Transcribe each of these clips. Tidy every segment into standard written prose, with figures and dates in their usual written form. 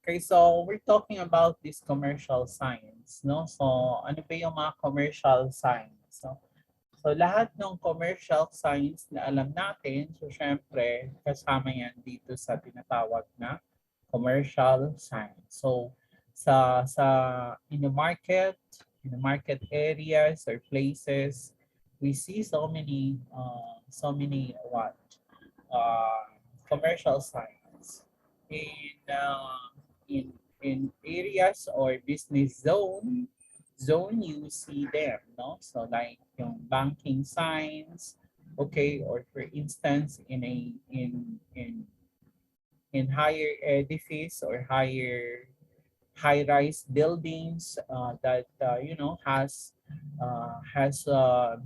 Okay, so we're talking about this commercial signs, no? So, ano ba yung mga commercial signs? No? So, lahat ng commercial signs na alam natin, so syempre, kasama yan dito sa tinatawag na commercial signs. So, in the market areas or places, we see so many what? Uh, Commercial signs. In in areas or business zone you see them, no? So like yung banking signs, okay, or for instance in higher edifice or high-rise buildings that has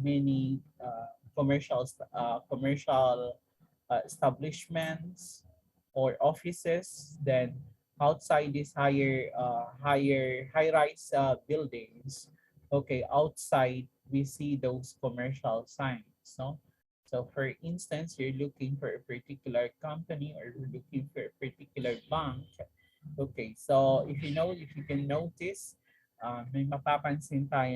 many commercial establishments or offices. Then outside these high-rise buildings, okay, outside we see those commercial signs, no? So for instance, you're looking for a particular company or you're looking for a particular bank. Okay, so if you can notice, may mapapansin tayo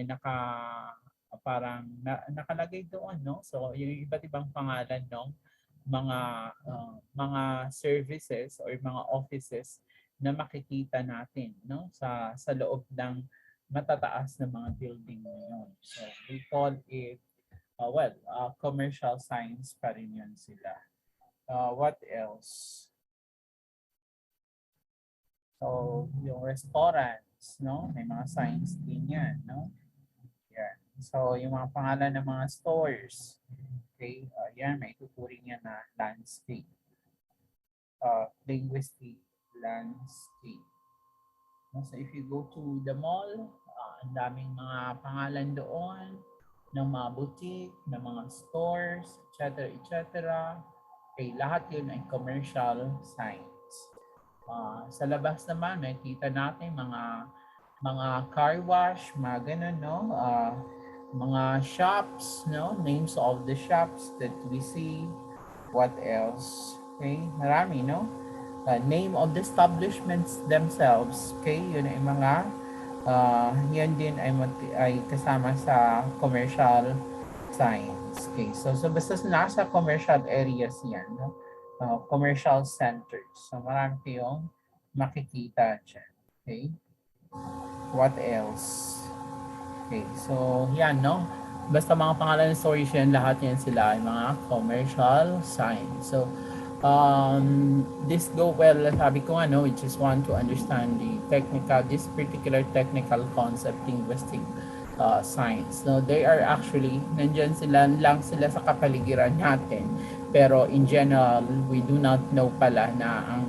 nakalagay doon, no? So yung iba't ibang pangalan ng mga services or mga offices na makikita natin, no? Sa loob ng matataas na mga building ngayon. So we call it commercial signs pa rin yun sila. What else? So, yung restaurants, no? May mga signs din yan, no? Yan. So, yung mga pangalan ng mga stores. Okay, yan, may tuturing yan na landscape. Linguistic landscape. So, if you go to the mall, ang daming mga pangalan doon ng mga boutique, ng mga stores, etc. etc. Okay, lahat yun ay commercial signs. Sa labas naman, nakikita natin mga car wash, mga ganun, no? Mga shops, no? Names of the shops that we see. What else? Okay, marami, no? Name of the establishments themselves. Okay, yun ay yan din ay kasama sa commercial signs. Okay, so basta nasa commercial areas yan, no? Commercial centers. So marami kayong makikita dyan. Okay? What else? Okay, so yan, no? Basta mga pangalan ng stories yan, lahat yan sila ay mga commercial signs. So, this go well, sabi ko we just want to understand this particular technical concept, linguistic signs. No, they are actually, nandyan lang sila sa kapaligiran natin. Pero in general, we do not know pala na ang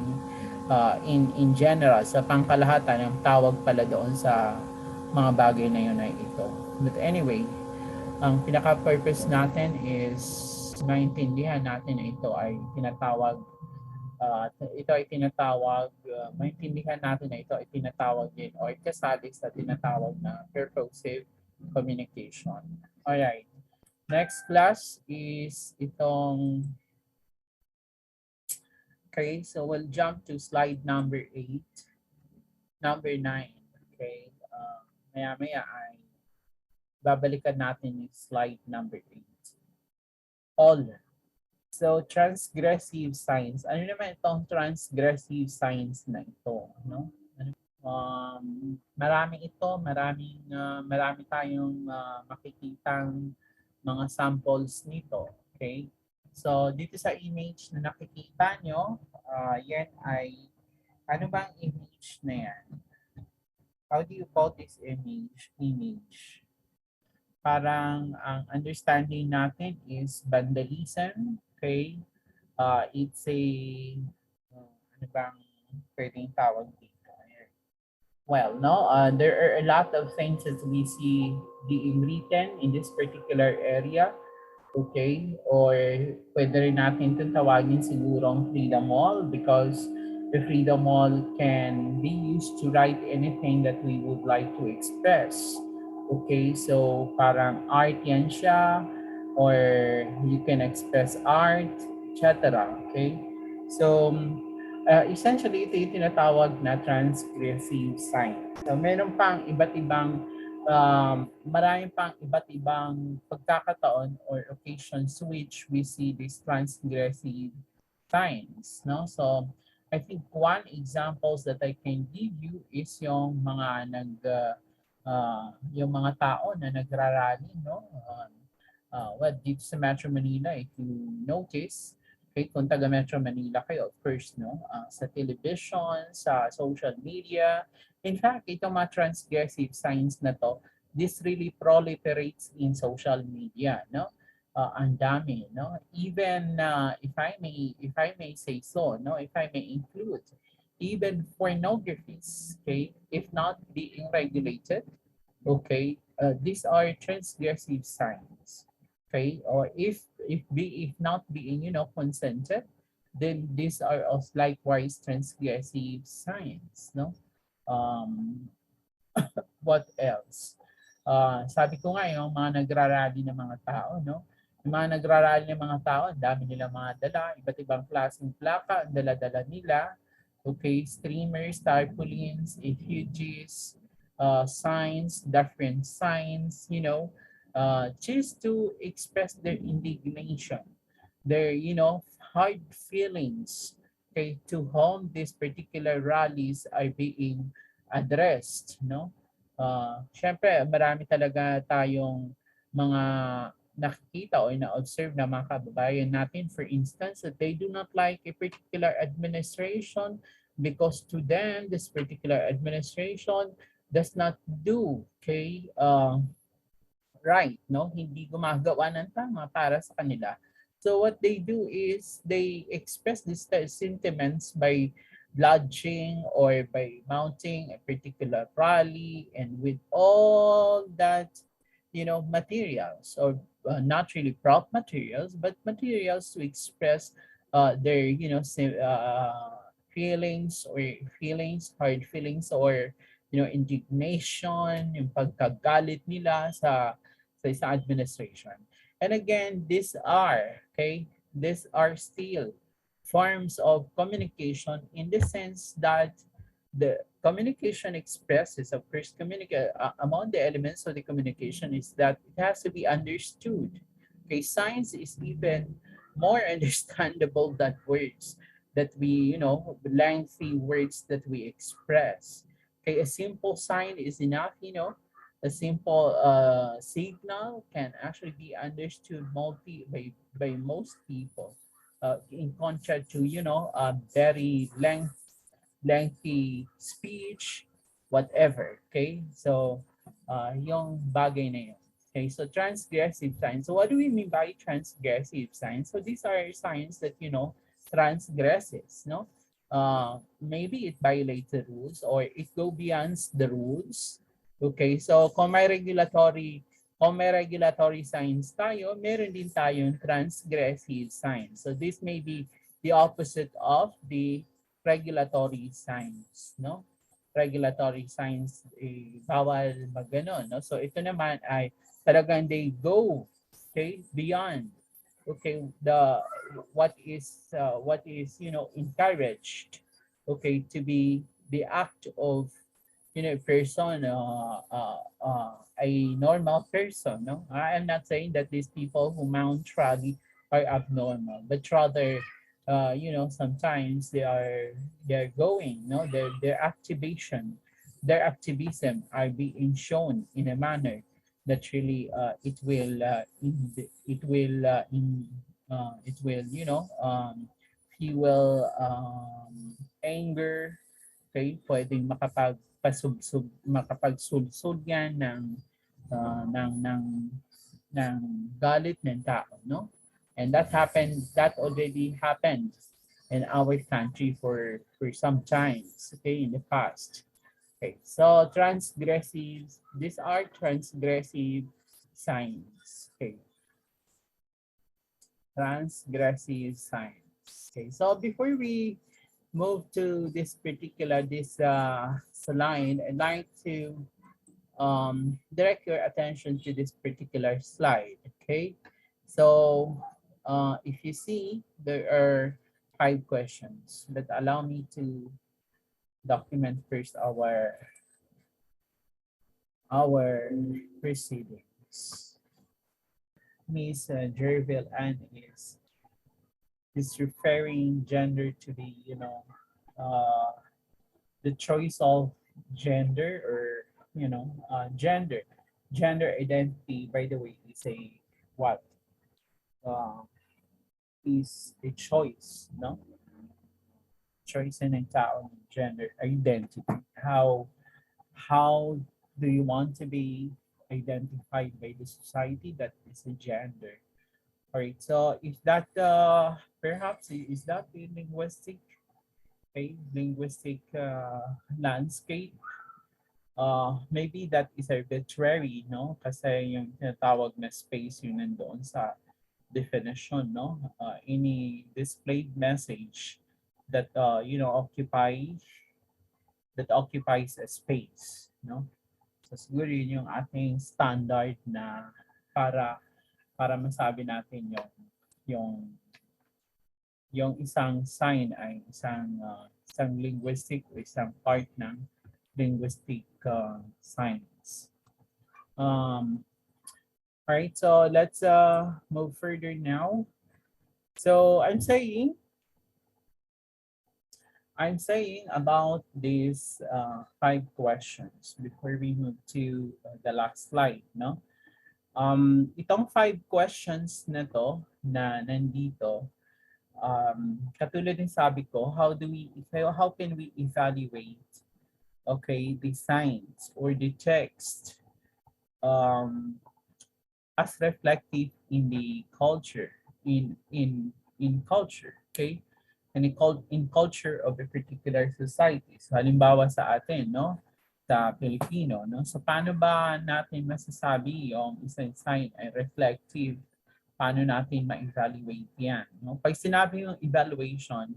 in general, sa pangkalahatan, ang tawag pala doon sa mga bagay na yun ay ito. But anyway, ang pinaka-purpose natin is maintindihan natin na ito ay tinatawag maintindihan natin na ito ay tinatawag din o kasali sa tinatawag na purposive communication. Alright. Next class is itong okay, so we'll jump to slide number 8. Number 9. Okay. Maya-maya ay babalikan natin yung slide number 8. All. So, transgressive signs. Ano naman itong transgressive signs na ito? No? Marami tayong makikitang mga samples nito. Okay? So, dito sa image na nakikita nyo, yan ay, ano bang image na yan? How do you call this image? Parang ang understanding natin is vandalism. Okay? It's a, ano bang pwedeng tawag dito? Well, no, there are a lot of things that we see being written in this particular area. Okay? Or pwede rin natin itong tawagin sigurong freedom wall because the freedom wall can be used to write anything that we would like to express. Okay? So parang art yan siya or you can express art, etc. Okay? So Essentially, ito yung tinatawag na transgressive sign. So, meron pang iba't ibang, maraming pang iba't ibang pagkakataon or occasions which we see these transgressive signs. No? So, I think one examples that I can give you is yung mga yung mga tao na nagrarally, no? Well, dito sa Metro Manila, if you notice, okay, kung taga Metro Manila kayo, of course, no, sa television, sa social media, in fact, itong mga transgressive signs na to, this really proliferates in social media, no? Ang dami, no? Even if I may say so, no, if I may include, even pornographies, okay, if not being regulated, okay, these are transgressive signs, okay, or if not being consented, then these are also likewise transgressive signs, no. um what else? Sabi ko nga yung mga nagrarally ng mga tao, no? Yung mga nagrarally ng mga tao, ang dami nilang mga dala, iba't ibang klaseng plaka, ang dala-dala nila. Okay, streamers, tarpaulins, effigies, signs, different signs, just to express their indignation, their, hard feelings, okay, to whom these particular rallies are being addressed, no? Syempre, marami talaga tayong mga nakikita o na-observe na mga kababayan natin, for instance, that they do not like a particular administration because to them, this particular administration does not do, okay, right, no? Hindi gumagawa ng tama para sa kanila. So what they do is they express these sentiments by lodging or by mounting a particular rally, and with all that, materials, or not really prop materials, but materials to express their, feelings, or hard feelings, or indignation, yung pagkagalit nila sa isang administration. And again, these are still forms of communication, in the sense that the communication expresses, of course, among the elements of the communication is that it has to be understood. Okay, science is even more understandable than words that we, lengthy words that we express. Okay, a simple sign is enough, a simple signal can actually be understood by most people, in contrast to a very lengthy speech, whatever. Okay, so yung bagay na yun. Okay, so transgressive signs. So what do we mean by transgressive signs? So these are signs that transgresses, no? Maybe it violates the rules, or it go beyond the rules. Okay, so kung may regulatory signs tayo, meron din tayong transgressive signs. So this may be the opposite of the regulatory signs, no? Regulatory signs, bawal magganon, no? So ito naman ay talagang they go, okay, beyond, okay, what is encouraged, okay, to be the act of person, a normal person, no. I am not saying that these people who mount rally are abnormal, but rather sometimes they're going, no, their activation, their activism are being shown in a manner that really it will fuel anger, okay, pwedeng makapagsulsol yan uh, ng ng ng galit ng tao, no? And that already happened in our country for some times, okay, in the past. Okay, so these are transgressive signs. Okay, transgressive signs. Okay, so before we move to this line, I'd like to direct your attention to this particular slide. Okay, so if you see, there are 5 questions. But allow me to document first our proceedings. Miss Jerville Ann is referring gender to the, uh, the choice of gender, or, gender. Gender identity, by the way, is a what? Uh, is a choice, no? Choice ng tao, gender identity. How do you want to be identified by the society? That is a gender. All right. So is that perhaps is that the linguistic, okay, linguistic landscape? Maybe that is arbitrary, no? Kasi yung tinatawag na space yun nandoon sa definition, no? Any displayed message that occupies a space, no? So siguro yun yung ating standard na para masabi natin yung yung isang sign ay isang linguistic o isang part ng linguistic science. All right, so let's move further now. So I'm saying about these 5 questions before we move to the last slide, no? Itong 5 questions na to na nandito, katulad ng sabi ko, how can we evaluate, okay, the signs or the text as reflective in the culture, in culture, okay? And in culture of a particular society. So halimbawa sa atin, no? Sa Pilipino, no? So paano ba natin masasabi yung isang sign ay reflective? Paano natin ma-evaluate yan? No? Pag sinabi yung evaluation,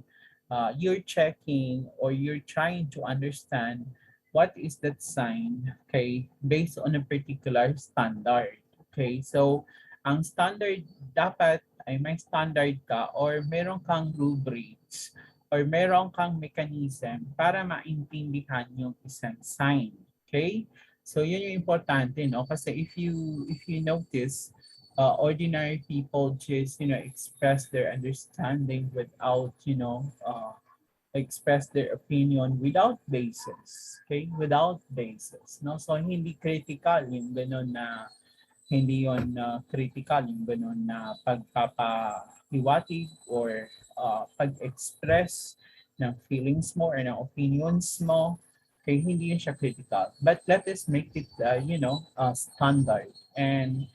you're checking or you're trying to understand what is that sign, okay, based on a particular standard. Okay, so ang standard dapat ay may standard ka or meron kang rubrics or meron kang mechanism para maintindihan yung isang sign. Okay? So yun yung importante, no? Kasi if you notice, ordinary people just, express their understanding without, express their opinion without basis. Okay? Without basis. No? So hindi critical yung ganun na hindi yon critical yung ganun na pagpapahiwatig or pag-express ng feelings mo or ng opinions mo, kaya hindi yun siya critical. But let us make it, standard. And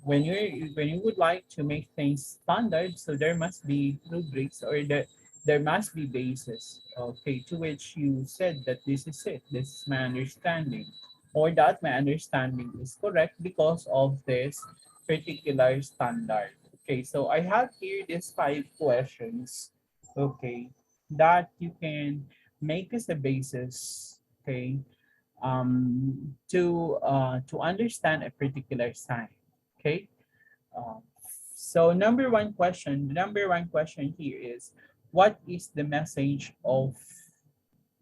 when you would like to make things standard, so there must be rubrics or there must be basis, okay, to which you said that this is it, this is my understanding, or that my understanding is correct because of this particular standard. Okay, so I have here these 5 questions, okay, that you can make as a basis, okay, to understand a particular sign. Okay, so the number one question here is, what is the message of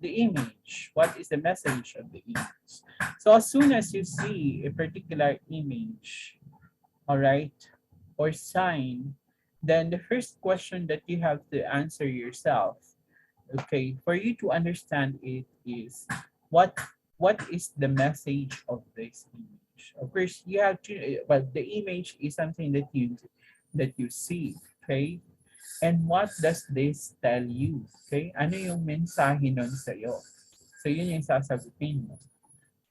the image? What is the message of the image? So as soon as you see a particular image, all right, or sign, then the first question that you have to answer yourself, okay, for you to understand it is, what is the message of this image? Of course, you have to, but the image is something that you see, okay? And what does this tell you? Okay? Ano yung mensahe nun sa'yo? So yun yung sasagutin mo.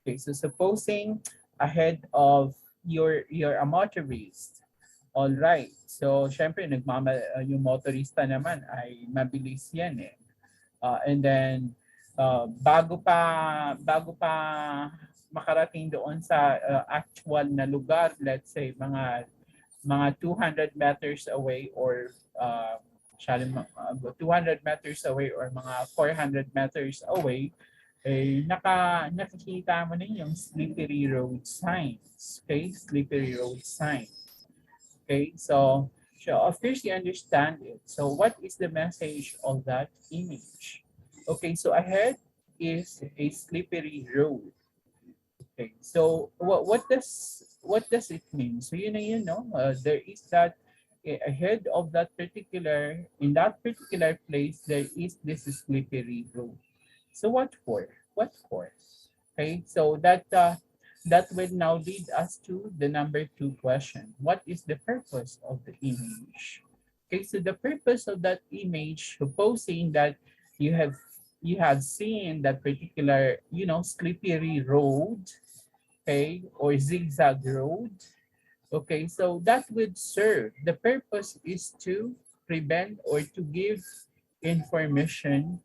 Okay, so supposing ahead of you're a motorist. All right. So syempre yung motorista naman ay mabilis yan eh. And then bago pa makarating doon sa actual na lugar, let's say mga 200 meters away or 200 meters away or mga 400 meters away, eh, nakikita mo na yung slippery road signs. Okay? Slippery road sign. Okay? So, So of course you understand it. So what is the message of that image? Okay, so ahead is a slippery road. Okay, so what does it mean? So there is that ahead of that particular in that particular place there is this slippery road. So what for? What for? Okay, so that will now lead us to the number two question. What is the purpose of the image? Okay, so the purpose of that image, supposing that you have you have seen that particular, slippery road, okay, or zigzag road. Okay, so that would serve. The purpose is to prevent or to give information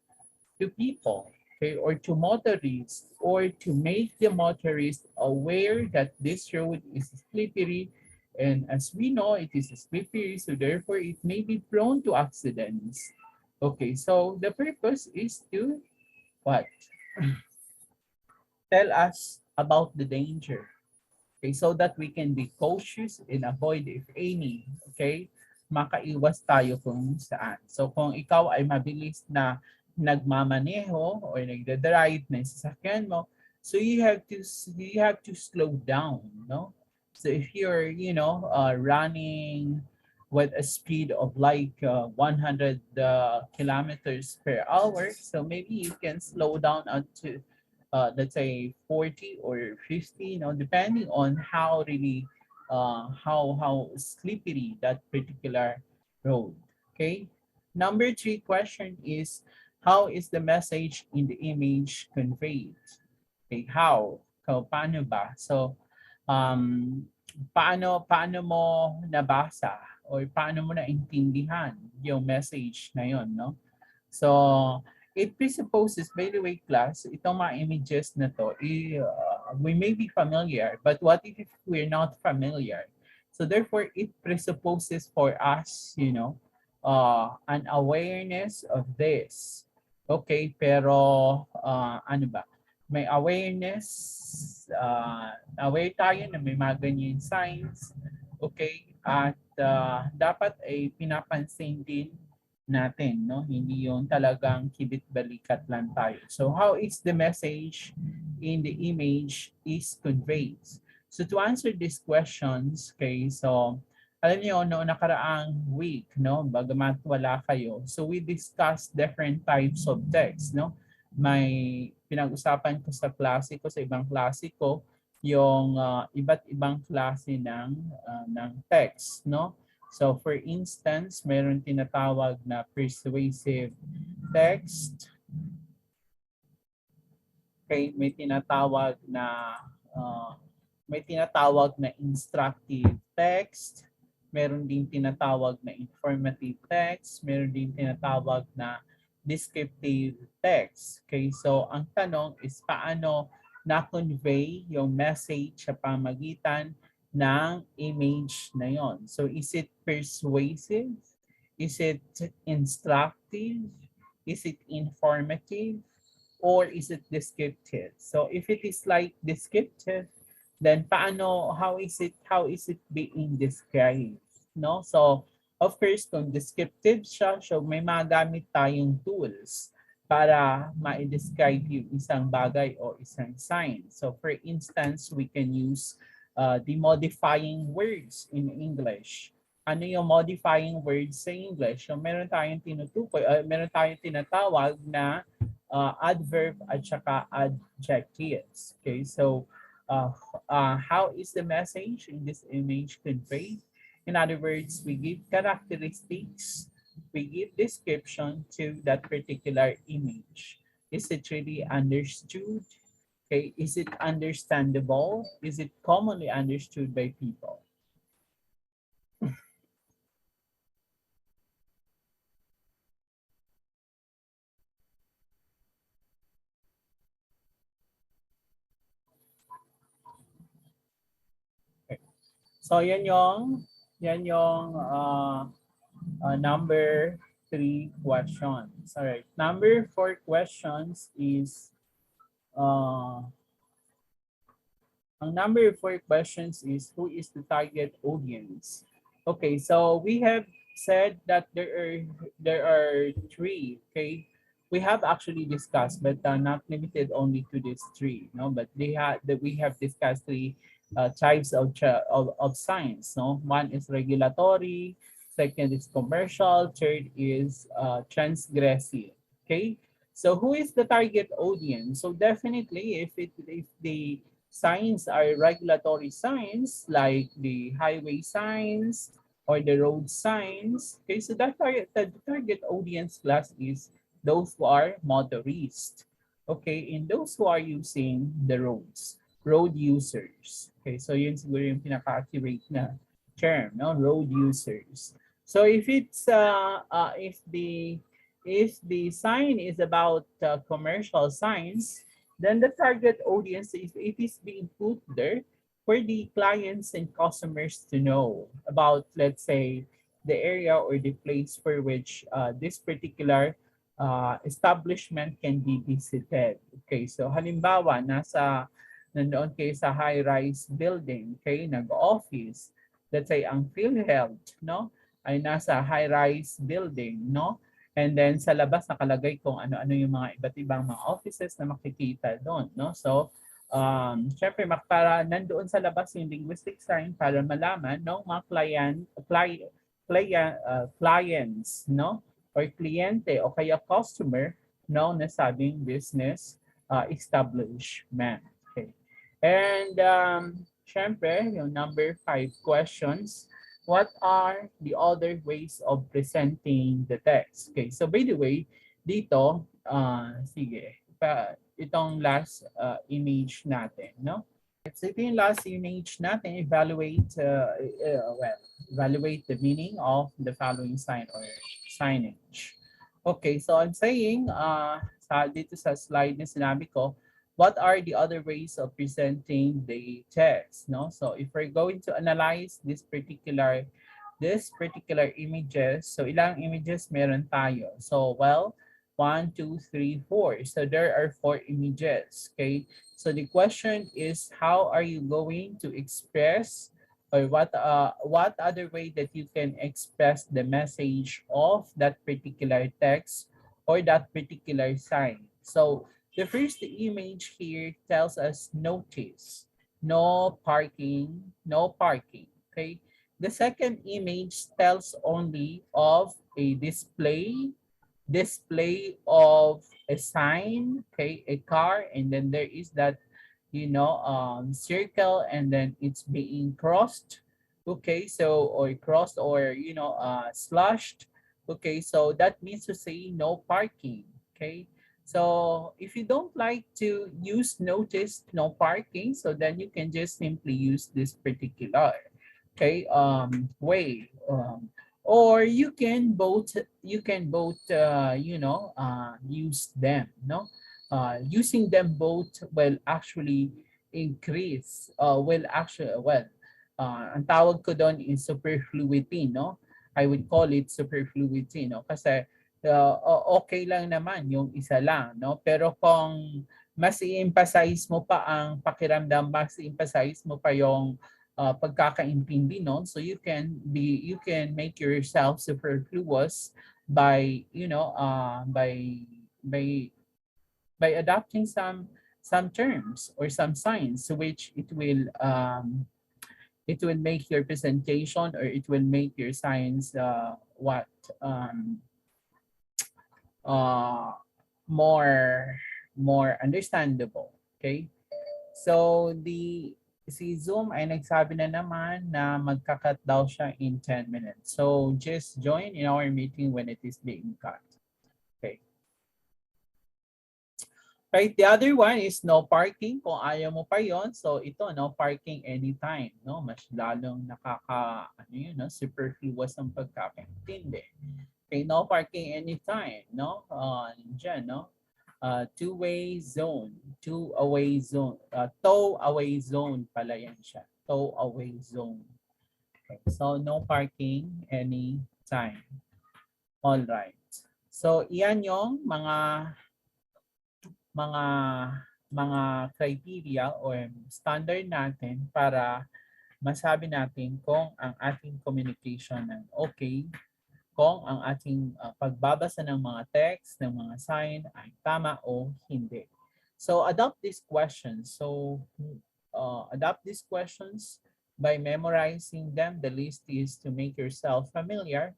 to people, okay, or to motorists, or to make the motorists aware that this road is slippery. And as we know, it is slippery, so therefore it may be prone to accidents. Okay, so the purpose is to what? Tell us about the danger. Okay, so that we can be cautious and avoid if any, okay, makaiwas tayo kung saan. So kung ikaw ay mabilis na nagmamaneho or nagda-drive ng sasakyan mo, so you have to slow down, no? So if you're, running with a speed of like 100 kilometers per hour, so maybe you can slow down unto let's say 40 or 50, depending on how really how slippery that particular road. Okay. Number three question is, how is the message in the image conveyed? Okay, how? Paano ba? So, um, paano mo nabasa or paano mo naintindihan yung message na yon, no? So, it presupposes, by the way, class, itong mga images na to, we may be familiar, but what if we're not familiar? So, therefore, it presupposes for us, an awareness of this. Okay, pero ano ba? May awareness, aware tayo na may mga ganyan signs. Okay, at dapat ay pinapansin din natin, no? Hindi yung talagang kibit-balikat lang tayo. So how is the message in the image is conveyed? So to answer these questions, okay, so alam niyo, noong nakaraang week, no, bagamat wala kayo, so we discussed different types of text, no? May pinag-usapan ko sa klase ko, sa ibang klase ko, yung iba't ibang klase ng text, no? So for instance, meron tinatawag na persuasive text. Okay, may tinatawag na instructive text, meron din tinatawag na informative text, meron din tinatawag na descriptive text. Okay, so ang tanong is paano na-convey yung message sa pamagitan ng image na yon. So is it persuasive? Is it instructive? Is it informative? Or is it descriptive? So if it is like descriptive, then how is it being described? No? So of course, kung descriptive siya, so may magamit tayong tools para ma-describe yung isang bagay o isang sign. So for instance, we can use the modifying words in English. Ano yung modifying words sa English? So meron tayong meron tayong tinatawag na adverb at saka adjectives. Okay, so how is the message in this image conveyed? In other words, we give characteristics, we give description to that particular image. Is it really understood? Okay, is it understandable? Is it commonly understood by people? Okay. So yan yung number 3 questions. All right. Number 4 questions is ang number 4 questions is, who is the target audience? Okay, so we have said that there are three. Okay, we have actually discussed, but not limited only to these three. No, but we have discussed three types of signs. No, one is regulatory, second is commercial, third is transgressive. Okay, so who is the target audience? So definitely, if the signs are regulatory signs like the highway signs or the road signs. Okay, so the target audience class is those who are motorists. Okay, and those who are using the roads, road users. Okay, so yun siguro yung pinaka-accurate na term, no? Road users. So if the sign is about commercial signs, then the target audience, if it is being put there for the clients and customers to know about, let's say, the area or the place for which this particular establishment can be visited. Okay, so halimbawa, nandoon kayo sa high-rise building, okay, nag-office. Let's say, ang PhilHealth, no, ay nasa high-rise building, no? And then sa labas nakalagay kung ano-ano yung mga iba't ibang mga offices na makikita doon, no? So, syempre para nandoon sa labas yung linguistic sign para malaman ng mga clients, no? Or kliyente o kaya customer ng nasabing business establishment. Okay. And syempre, yung number 5 questions, what are the other ways of presenting the text? Okay, so by the way, dito, sige, itong last image natin, no? So ito yung last image natin, evaluate the meaning of the following sign or signage. Okay, so I'm saying, dito sa slide na sinabi ko, what are the other ways of presenting the text, no? So if we're going to analyze this particular images, so ilang images meron tayo? So, well, 1, 2, 3, 4. So there are 4 images, okay? So the question is, how are you going to express, or what other way that you can express the message of that particular text or that particular sign? So the first image here tells us notice, no parking, no parking, okay? The second image tells only of a display of a sign, okay, a car, and then there is that, circle, and then it's being crossed, okay, so, or crossed, or, slashed, okay, so that means to say no parking, okay. So if you don't like to use notice no parking, so then you can just simply use this particular, okay, way, or you can both use them, no, using them both will actually increase, ang tawag ko doon is superfluity, no. I would call it superfluity, no, kasi okay lang naman yung isa lang, no, pero kung mas i-emphasize mo pa ang pakiramdam, mas i-emphasize mo pa yung pagkakaintindi, no, so you can make yourself superfluous by by by adopting some terms or some signs, which it will make your presentation, or it will make your signs uh more more understandable, okay. So si Zoom ay nagsabi na naman na magka-cut daw siya in 10 minutes. So just join in our meeting when it is being cut. Okay. Right, the other one is no parking. Kung ayaw mo pa yon, so ito, no parking anytime, no? Mas lalong superfluous ang pagkakaintindi. Okay, no parking anytime, no? Diyan, no? Two-way zone, two-away zone, tow-away zone pala yan siya. Tow-away zone. Okay, so no parking anytime. All right. So iyan yung mga criteria or standard natin para masabi natin kung ang ating communication ay okay, kung ang ating pagbabasa ng mga text, ng mga sign ay tama o hindi. So adopt these questions. So adopt these questions by memorizing them. The least is to make yourself familiar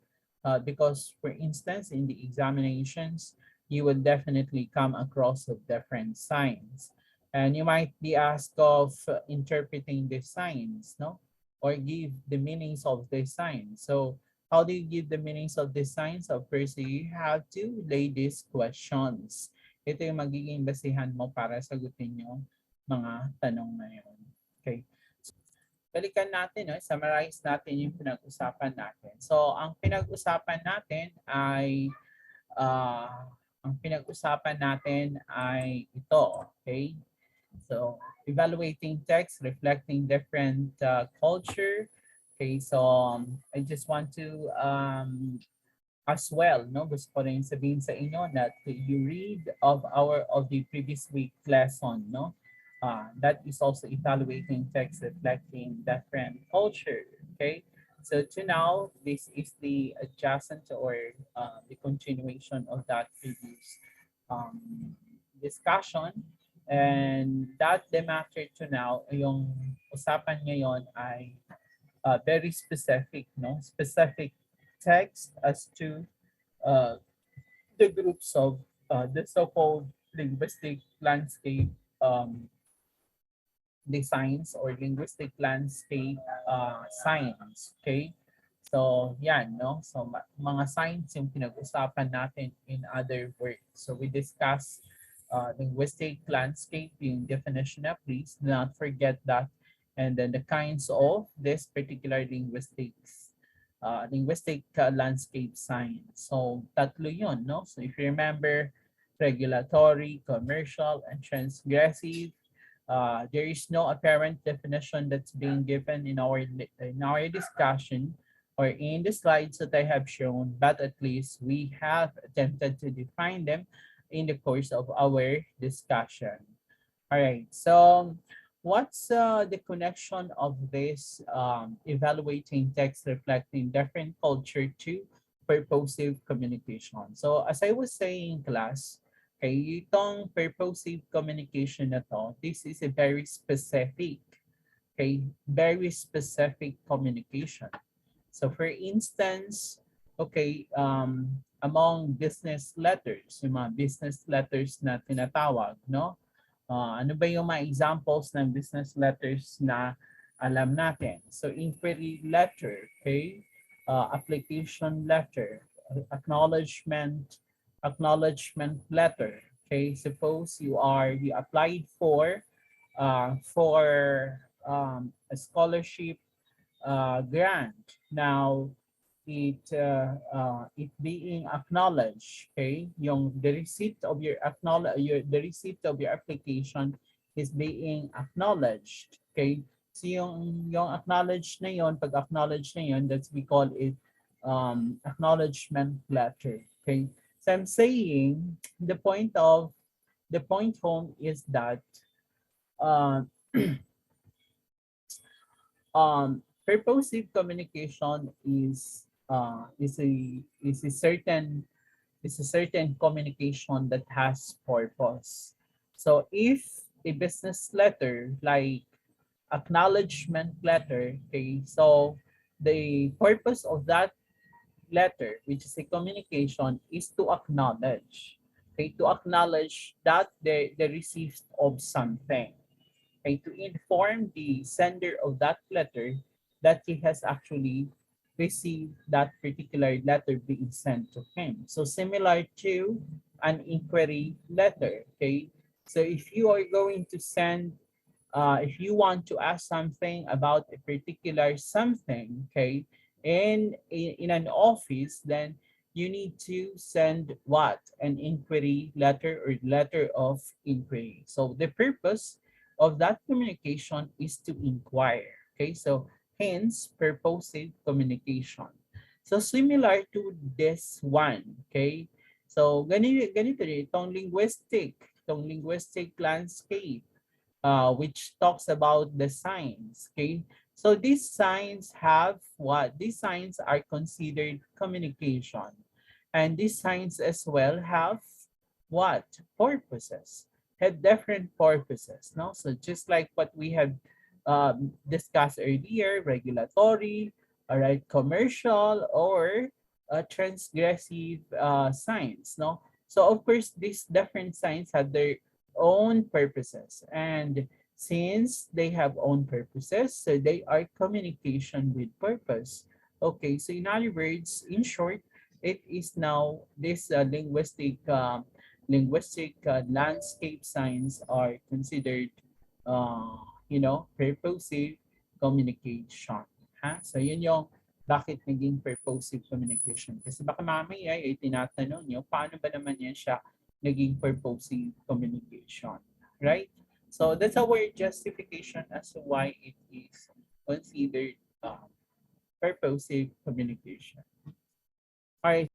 because, for instance, in the examinations, you will definitely come across of different signs. And you might be asked of interpreting the signs, no? Or give the meanings of the signs. So how do you give the meanings of the signs? So first, you have to lay these questions. Ito yung magiging basihan mo para sagutin yung mga tanong na yun. Okay. Balikan natin, no? Summarize natin yung pinag-usapan natin. So, uh, ang pinag-usapan natin ay ito, okay? So, evaluating text, reflecting different culture. Okay, so I just want to as well, no, gusto ko rin sabihin sa inyo that you read of the previous week lesson, no, that is also evaluating text reflecting different culture. Okay, so to now this is the adjacent or the continuation of that previous um, discussion, and that the matter to now yung usapan ngayon ay very specific, no, specific text as to uh, the groups of the so-called linguistic landscape designs or linguistic landscape signs. Okay? So, yan, no? So, mga signs yung pinag-usapan natin in other words. So, we discussed linguistic landscape, yung definition na, please do not forget that. And then the kinds of this particular linguistic landscape signs. So, tatlo yun, no? So, if you remember, regulatory, commercial, and transgressive. There is no apparent definition that's being given in our discussion or in the slides that I have shown, but at least we have attempted to define them in the course of our discussion. All right, so what's the connection of this evaluating text reflecting different culture to purposive communication? So as I was saying in class, okay, itong purposive communication na to, this is a very specific, okay, very specific communication. So for instance, okay, among business letters, yung mga business letters na tinatawag, no? Ano ba yung mga examples ng business letters na alam natin? So inquiry letter, okay? Application letter, acknowledgement letter. Okay, suppose you applied for a scholarship grant. Now it being acknowledged, okay, the receipt of your application is being acknowledged, okay. So yung acknowledge na yon, pag acknowledge na yon, that's we call it acknowledgement letter, okay. So I'm saying the point home is that uh, purposive communication is a certain communication that has purpose. So if a business letter like acknowledgement letter, okay, so the purpose of that letter, which is a communication, is to acknowledge, okay, to acknowledge that the receipt of something, okay, to inform the sender of that letter that he has actually received that particular letter being sent to him. So similar to an inquiry letter, okay? So if you are going to send, if you want to ask something about a particular something, okay, in an office, then you need to send what? An inquiry letter or letter of inquiry. So the purpose of that communication is to inquire. Okay, so hence purposive communication. So similar to this one, okay? So ganito rin, itong linguistic landscape, which talks about the signs, okay? So these signs have what? These signs are considered communication. And these signs as well have what? Purposes. Have different purposes. No? So just like what we have discussed earlier, regulatory, all right, commercial, or transgressive signs. No? So of course, these different signs have their own purposes. And since they have own purposes, so they are communication with purpose. Okay, so in other words, in short, it is now this linguistic landscape signs are considered, uh, purposive communication. Ha? So yun yung bakit naging purposive communication. Kasi baka mamaya ay tinatanong nyo, paano ba naman yan siya naging purposive communication? Right? So that's our justification as to why it is considered purposive communication. All right.